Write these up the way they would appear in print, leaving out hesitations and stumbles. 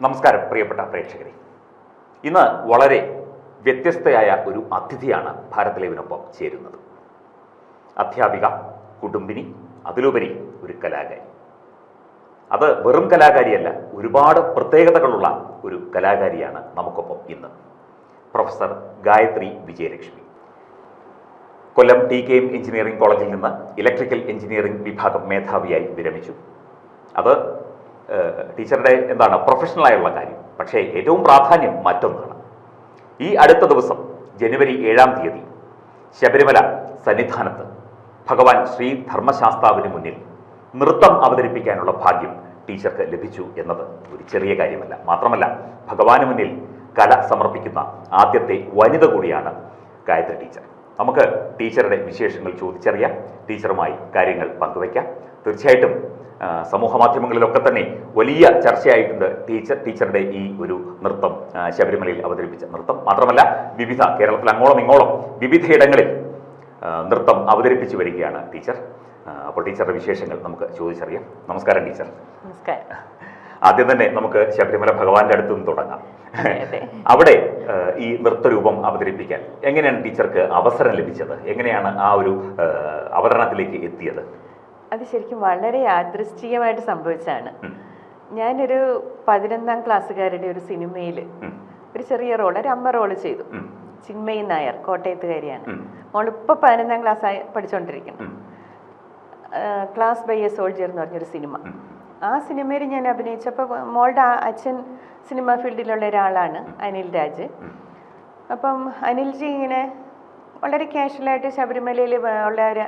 നമസ്കാരം പ്രിയപ്പെട്ട പ്രേക്ഷകരെ. ഇന്ന് വളരെ വ്യത്യസ്തയായ ഒരു അതിഥിയാണ് ഭാരത് ലൈവിനൊപ്പം ചേരുന്നത്. അധ്യാപിക, കുടുംബിനി, അതിലുപരി ഒരു കലാകാരി. അത് വെറും കലാകാരിയല്ല, ഒരുപാട് പ്രത്യേകതകളുള്ള ഒരു കലാകാരിയാണ് നമുക്കൊപ്പം ഇന്ന്. പ്രൊഫസർ ഗായത്രി വിജയലക്ഷ്മി. കൊല്ലം TKM എഞ്ചിനീയറിംഗ് കോളേജിൽ നിന്ന് ഇലക്ട്രിക്കൽ എഞ്ചിനീയറിംഗ് വിഭാഗം മേധാവിയായി വിരമിച്ചു. അത് ടീച്ചറുടെ പ്രൊഫഷണലായുള്ള കാര്യം. പക്ഷേ ഏറ്റവും പ്രാധാന്യം മറ്റൊന്നാണ്. ഈ അടുത്ത ദിവസം ജനുവരി 7-ാം തീയതി ശബരിമല സന്നിധാനത്ത് ഭഗവാൻ ശ്രീ ധർമ്മശാസ്താവിന് മുന്നിൽ നൃത്തം അവതരിപ്പിക്കാനുള്ള ഭാഗ്യം ടീച്ചർക്ക് ലഭിച്ചു എന്നത് ഒരു ചെറിയ കാര്യമല്ല. മാത്രമല്ല, ഭഗവാന് മുന്നിൽ കല സമർപ്പിക്കുന്ന ആദ്യത്തെ വനിത കൂടിയാണ് ഗായത്രി ടീച്ചർ. നമുക്ക് ടീച്ചറുടെ വിശേഷങ്ങൾ ചോദിച്ചറിയാം, ടീച്ചറുമായി കാര്യങ്ങൾ പങ്കുവയ്ക്കാം. തീർച്ചയായിട്ടും സമൂഹ മാധ്യമങ്ങളിലൊക്കെ തന്നെ വലിയ ചർച്ചയായിട്ടുണ്ട് ടീച്ചറുടെ ഈ ഒരു നൃത്തം, ശബരിമലയിൽ അവതരിപ്പിച്ച നൃത്തം. മാത്രമല്ല, കേരളത്തിൽ അങ്ങോളം ഇങ്ങോളം വിവിധയിടങ്ങളിൽ നൃത്തം അവതരിപ്പിച്ചു വരികയാണ് ടീച്ചർ. അപ്പോൾ ടീച്ചറുടെ വിശേഷങ്ങൾ നമുക്ക് ചോദിച്ചറിയാം. നമസ്കാരം ടീച്ചർ. നമസ്കാരം. ആദ്യം തന്നെ നമുക്ക് ശബരിമല ഭഗവാന്റെ അടുത്ത് നിന്ന് തുടങ്ങാം. അവിടെ ഈ നൃത്തരൂപം അവതരിപ്പിക്കാൻ എങ്ങനെയാണ് ടീച്ചർക്ക് അവസരം ലഭിച്ചത്? എങ്ങനെയാണ് ആ ഒരു അവതരണത്തിലേക്ക് എത്തിയത്? അത് ശരിക്കും വളരെ യാദൃശ്ചികമായിട്ട് സംഭവിച്ചാണ്. ഞാനൊരു 11ാം ക്ലാസ്സുകാരുടെ ഒരു സിനിമയിൽ ഒരു ചെറിയ റോൾ, ഒരു അമ്മ റോള് ചെയ്തു. ചിന്മയി നായർ, കോട്ടയത്തുകാരിയാണ്. മോളിപ്പോൾ 11ാം ക്ലാസ് ആയി പഠിച്ചുകൊണ്ടിരിക്കണം. ക്ലാസ് ബൈ എ സോൾജിയർ എന്ന് പറഞ്ഞൊരു സിനിമ. ആ സിനിമയിൽ ഞാൻ അഭിനയിച്ചപ്പോൾ മോളുടെ അച്ഛൻ സിനിമ ഫീൽഡിലുള്ള ഒരാളാണ്, അനിൽ രാജ്. അപ്പം അനിൽജി ഇങ്ങനെ വളരെ കാഷ്വലായിട്ട് ശബരിമലയിൽ ഉള്ള ഒരു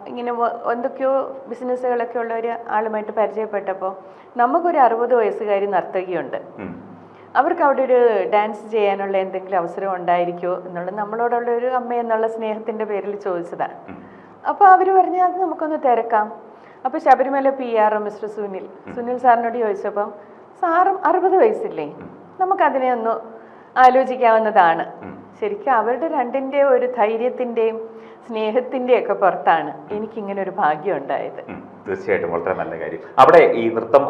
ഇങ്ങനെ എന്തൊക്കെയോ ബിസിനസ്സുകളൊക്കെ ഉള്ള ഒരു ആളുമായിട്ട് പരിചയപ്പെട്ടപ്പോൾ നമുക്കൊരു 60 വയസ്സുകാരി നർത്തകിയുണ്ട്, അവർക്ക് അവിടെ ഒരു ഡാൻസ് ചെയ്യാനുള്ള എന്തെങ്കിലും അവസരം ഉണ്ടായിരിക്കുമോ എന്നുള്ളത് നമ്മളോടുള്ള ഒരു അമ്മ എന്നുള്ള സ്നേഹത്തിൻ്റെ പേരിൽ ചോദിച്ചതാണ്. അപ്പോൾ അവർ പറഞ്ഞു അത് നമുക്കൊന്ന് തിരക്കാം. അപ്പോൾ ശബരിമല PR മിസ്റ്റർ സുനിൽ സാറിനോട് ചോദിച്ചപ്പം സാറും 60 വയസ്സില്ലേ, നമുക്കതിനെ ഒന്ന് ആലോചിക്കാവുന്നതാണ്. ശരിക്കും അവരുടെ രണ്ടിൻ്റെ ഒരു ധൈര്യത്തിൻ്റെയും സ്നേഹത്തിൻ്റെയും ഒക്കെ പുറത്താണ് എനിക്കിങ്ങനെ ഒരു ഭാഗ്യം ഉണ്ടായത്. തീർച്ചയായിട്ടും വളരെ നല്ല കാര്യം. അവിടെ ഈ നൃത്തം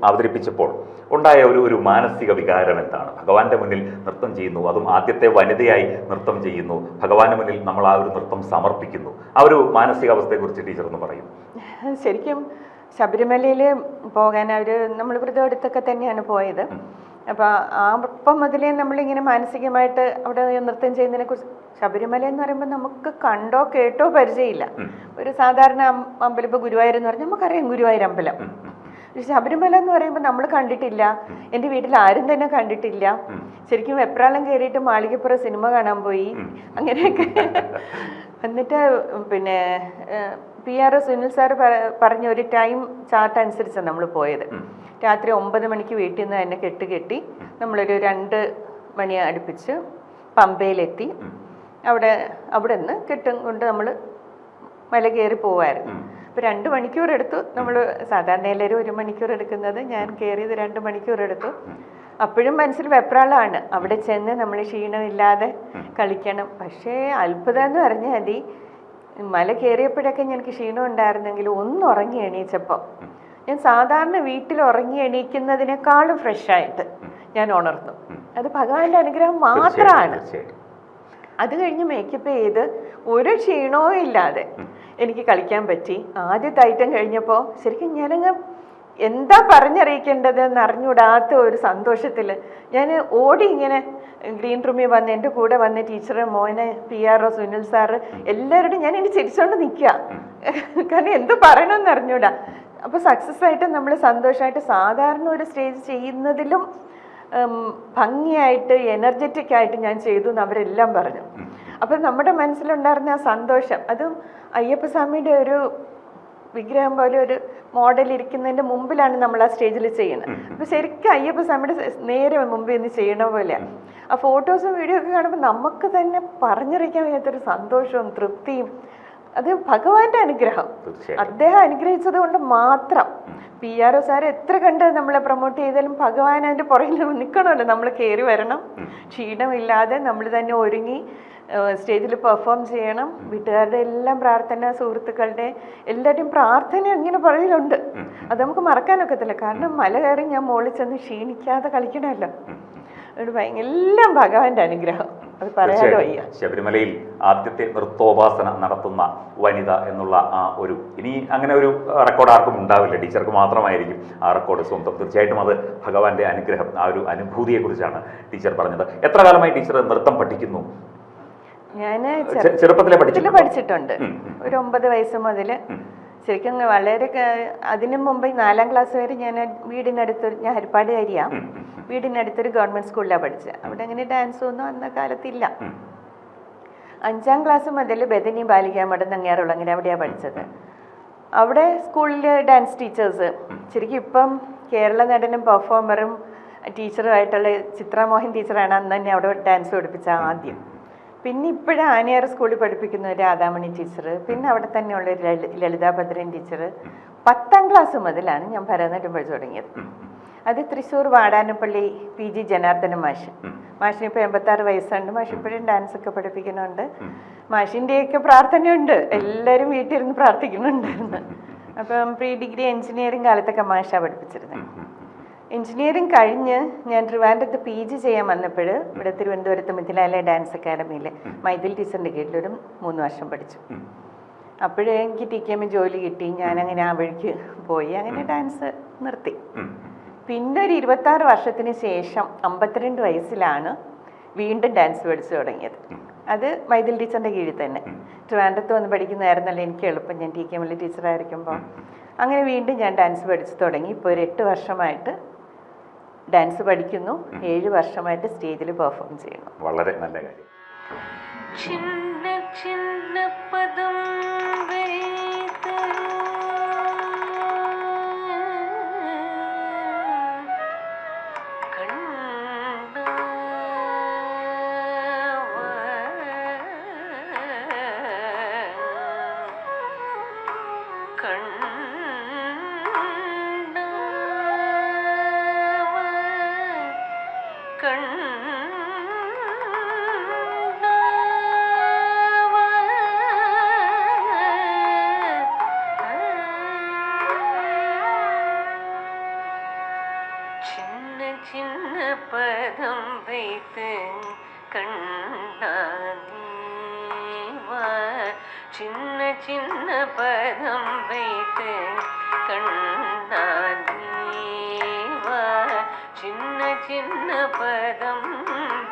അവതരിപ്പിച്ചപ്പോൾ ഉണ്ടായ ഒരു മാനസിക വികാരം എന്താണ്? ഭഗവാന്റെ മുന്നിൽ നൃത്തം ചെയ്യുന്നു, അതും ആദ്യത്തെ വനിതയായി നൃത്തം ചെയ്യുന്നു, ഭഗവാന്റെ മുന്നിൽ നമ്മൾ ആ ഒരു നൃത്തം സമർപ്പിക്കുന്നു. ആ ഒരു മാനസികാവസ്ഥയെക്കുറിച്ച് ടീച്ചർ ഒന്ന് പറയും. ശരിക്കും ശബരിമലയിൽ പോകാൻ നമ്മൾ വ്രതം എടുത്തൊക്കെ തന്നെയാണ് പോയത്. അപ്പോൾ അപ്പം മുതലേ നമ്മളിങ്ങനെ മാനസികമായിട്ട് അവിടെ നൃത്തം ചെയ്യുന്നതിനെ കുറിച്ച്, ശബരിമല എന്ന് പറയുമ്പോൾ നമുക്ക് കണ്ടോ കേട്ടോ പരിചയമില്ല. ഒരു സാധാരണ അമ്പലം, ഇപ്പോൾ ഗുരുവായൂർ എന്ന് പറഞ്ഞാൽ നമുക്കറിയാം ഗുരുവായൂർ അമ്പലം. ശബരിമല എന്ന് പറയുമ്പോൾ നമ്മൾ കണ്ടിട്ടില്ല, എൻ്റെ വീട്ടിൽ ആരും തന്നെ കണ്ടിട്ടില്ല. ശരിക്കും വെപ്രാളം കയറിയിട്ട് മാളികപ്പുറം സിനിമ കാണാൻ പോയി, അങ്ങനെയൊക്കെ. എന്നിട്ട് പിന്നെ PR സുനിൽ സാർ പറഞ്ഞ ഒരു ടൈം ചാർട്ട് അനുസരിച്ചാണ് നമ്മൾ പോയത്. രാത്രി 9 മണിക്ക് വീട്ടിൽ നിന്ന് തന്നെ കെട്ടി നമ്മളൊരു 2 മണി അടുപ്പിച്ച് പമ്പയിലെത്തി. അവിടെ നിന്ന് കെട്ടും കൊണ്ട് നമ്മൾ മല കയറി പോവായിരുന്നു. അപ്പോൾ 2 മണിക്കൂർ എടുത്തു. നമ്മൾ സാധാരണ എല്ലാവരും 1 മണിക്കൂർ എടുക്കുന്നത്, ഞാൻ കയറിയത് 2 മണിക്കൂർ എടുത്തു. അപ്പോഴും മനസ്സിൽ വെപ്രാളമാണ്, അവിടെ ചെന്ന് നമ്മൾ ക്ഷീണമില്ലാതെ കളിക്കണം. പക്ഷേ അത്ഭുതം എന്ന് പറഞ്ഞാൽ മതി, മല കയറിയപ്പോഴൊക്കെ എനിക്ക് ക്ഷീണം ഉണ്ടായിരുന്നെങ്കിൽ ഒന്ന് ഉറങ്ങി എണീച്ചപ്പോൾ ഞാൻ സാധാരണ വീട്ടിൽ ഉറങ്ങി എണീക്കുന്നതിനേക്കാളും ഫ്രഷായിട്ട് ഞാൻ ഉണർന്നു. അത് ഭഗവാന്റെ അനുഗ്രഹം മാത്രമാണ്. അത് കഴിഞ്ഞ് മേക്കപ്പ് ചെയ്ത് ഒരു ക്ഷീണവും ഇല്ലാതെ എനിക്ക് കളിക്കാൻ പറ്റി. ആദ്യത്തെ ഐറ്റം കഴിഞ്ഞപ്പോൾ ശരിക്കും ഞാനങ്ങ് എന്താ പറഞ്ഞറിയിക്കേണ്ടത് എന്ന് അറിഞ്ഞുകൂടാത്ത ഒരു സന്തോഷത്തിൽ ഞാൻ ഓടി ഇങ്ങനെ ഗ്രീൻ റൂമിൽ വന്ന് എൻ്റെ കൂടെ വന്ന് ടീച്ചറ്, മോനെ, PR സുനിൽ സാറ് എല്ലാവരോടും ഞാൻ ഇനി ചിരിച്ചോണ്ട് നിൽക്കുക. കാരണം എന്ത് പറയണമെന്ന് അറിഞ്ഞൂടാ. അപ്പോൾ സക്സസ് ആയിട്ട് നമ്മൾ സന്തോഷമായിട്ട് സാധാരണ ഒരു സ്റ്റേജ് ചെയ്യുന്നതിലും ഭംഗിയായിട്ട് എനർജറ്റിക് ആയിട്ട് ഞാൻ ചെയ്തു എന്ന് അവരെല്ലാം പറഞ്ഞു. അപ്പം നമ്മുടെ മനസ്സിലുണ്ടായിരുന്ന ആ സന്തോഷം, അതും അയ്യപ്പസ്വാമിയുടെ ഒരു വിഗ്രഹം പോലെ ഒരു മോഡൽ ഇരിക്കുന്നതിൻ്റെ മുമ്പിലാണ് നമ്മൾ ആ സ്റ്റേജിൽ ചെയ്യുന്നത്. അപ്പോൾ ശരിക്കും അയ്യപ്പസ്വാമിയുടെ നേരെ മുമ്പിൽ നിന്ന് ചെയ്യണ പോലെയാണ്. ആ ഫോട്ടോസും വീഡിയോ ഒക്കെ കാണുമ്പോൾ നമുക്ക് തന്നെ പറഞ്ഞറിയിക്കാൻ വയ്യാത്തൊരു സന്തോഷവും തൃപ്തിയും. അത് ഭഗവാന്റെ അനുഗ്രഹം, അദ്ദേഹം അനുഗ്രഹിച്ചത് കൊണ്ട് മാത്രം. PR സാർ എത്ര കണ്ട് നമ്മളെ പ്രൊമോട്ട് ചെയ്താലും ഭഗവാൻ അതിൻ്റെ പുറകിൽ നിൽക്കണമല്ലോ. നമ്മൾ കയറി വരണം, ക്ഷീണമില്ലാതെ നമ്മൾ തന്നെ ഒരുങ്ങി സ്റ്റേജിൽ പെർഫോം ചെയ്യണം. വീട്ടുകാരുടെ എല്ലാം പ്രാർത്ഥന, സുഹൃത്തുക്കളുടെ എല്ലാവരുടെയും പ്രാർത്ഥന അങ്ങനെ പറയലുണ്ട്. അത് നമുക്ക് മറക്കാനൊക്കത്തില്ല. കാരണം മല കയറി ഞാൻ മുകളിൽ ചെന്ന് ക്ഷീണിക്കാതെ കളിക്കണമല്ലോ. എല്ലാം ഭഗവാന്റെ അനുഗ്രഹം, അത് പറയാതെ വയ്യ. ശബരിമലയിൽ ആദ്യത്തെ നൃത്തോപാസന നടത്തുന്ന വനിത എന്നുള്ള ആ ഒരു, ഇനി അങ്ങനെ ഒരു റെക്കോർഡ് ആർക്കും ഉണ്ടാവില്ല, ടീച്ചർക്ക് മാത്രമായിരിക്കും ആ റെക്കോർഡ് സ്വന്തം. തീർച്ചയായിട്ടും അത് ഭഗവാന്റെ അനുഗ്രഹം, ആ ഒരു അനുഭൂതിയെക്കുറിച്ചാണ് ടീച്ചർ പറഞ്ഞത്. എത്ര കാലമായി ടീച്ചർ നൃത്തം പഠിക്കുന്നു? ഞാൻ ചെറുപ്പത്തിലെ പഠിച്ചിട്ടുണ്ട്. ഒരു 9 വയസ്സ് മുതൽ. ശരിക്കും വളരെ അതിനു മുമ്പ് 4ാം ക്ലാസ് വരെ ഞാൻ വീടിനടുത്തൊരു, ഞാൻ ഹരിപ്പാടുകാരിയാണ്, വീടിനടുത്തൊരു ഗവൺമെന്റ് സ്കൂളിലാണ് പഠിച്ചത്. അവിടെ അങ്ങനെ ഡാൻസ് ഒന്നും അന്ന കാലത്തില്ല. 5ാം ക്ലാസ് മുതൽ ബദനി ബാലിക മഠം നങ്ങാറുള്ള, അങ്ങനെ അവിടെയാണ് പഠിച്ചത്. അവിടെ സ്കൂളിൽ ഡാൻസ് ടീച്ചേഴ്സ്, ശരിക്കും ഇപ്പം കേരള നടനും പെർഫോമറും ടീച്ചറുമായിട്ടുള്ള ചിത്രാമോഹൻ ടീച്ചറാണ് അന്ന് തന്നെ അവിടെ ഡാൻസ് പഠിപ്പിച്ച ആദ്യം. പിന്നെ ഇപ്പോഴും ആനയാർ സ്കൂളിൽ പഠിപ്പിക്കുന്ന രാധാമണി ടീച്ചർ, പിന്നെ അവിടെ തന്നെയുള്ള ലളിതാ ഭദ്രൻ ടീച്ചർ. 10ാം ക്ലാസ് മുതലാണ് ഞാൻ ഭരതനാട്യം പഠിച്ചു തുടങ്ങിയത്. അത് തൃശ്ശൂർ വാടാനപ്പള്ളി PG ജനാർദ്ദന മാഷിന് ഇപ്പോൾ 86 വയസ്സുണ്ട്. മാഷ് ഇപ്പോഴും ഡാൻസ് ഒക്കെ പഠിപ്പിക്കുന്നുണ്ട്. മാഷിൻ്റെയൊക്കെ പ്രാർത്ഥനയുണ്ട്, എല്ലാവരും വീട്ടിലിരുന്ന് പ്രാർത്ഥിക്കുന്നുണ്ടായിരുന്നു. അപ്പം പ്രീ-ഡിഗ്രി എഞ്ചിനീയറിംഗ് കാലത്തൊക്കെ മാഷാണ് പഠിപ്പിച്ചിരുന്നത്. എഞ്ചിനീയറിംഗ് കഴിഞ്ഞ് ഞാൻ ട്രിവാൻഡ്രത്ത് PG ചെയ്യാൻ വന്നപ്പോൾ ഇവിടെ തിരുവനന്തപുരത്ത് മിഥിലാലയ ഡാൻസ് അക്കാദമിയിൽ മൈഥിൽ ടീച്ചറിൻ്റെ കീഴിലൊരു 3 വർഷം പഠിച്ചു. അപ്പോഴേ എനിക്ക് TKM ജോലി കിട്ടി. ഞാനങ്ങനെ ആ വഴിക്ക് പോയി, അങ്ങനെ ഡാൻസ് നിർത്തി. പിന്നെ ഒരു 26 വർഷത്തിന് ശേഷം 52 വയസ്സിലാണ് വീണ്ടും ഡാൻസ് പഠിച്ചു തുടങ്ങിയത്. അത് മൈഥിൽ ടീച്ചറിൻ്റെ കീഴിൽ തന്നെ. ട്രിവാൻഡ്രത്ത് വന്ന് പഠിക്കുന്നതായിരുന്നല്ലോ എനിക്ക് എളുപ്പം, ഞാൻ TKM ടീച്ചറായിരിക്കുമ്പോൾ. അങ്ങനെ വീണ്ടും ഞാൻ ഡാൻസ് പഠിച്ചു തുടങ്ങി. ഇപ്പോൾ ഒരു 8 വർഷമായിട്ട് ഡാൻസ് പഠിക്കുന്നു. 7 വർഷമായിട്ട് സ്റ്റേജിൽ പെർഫോം ചെയ്യുന്നു. വളരെ നല്ല കാര്യം. ചിന്ന ചിന്ന പദം சின்ன சின்ன பதம் வைத்து கண்ணாதீவா சின்ன சின்ன பதம்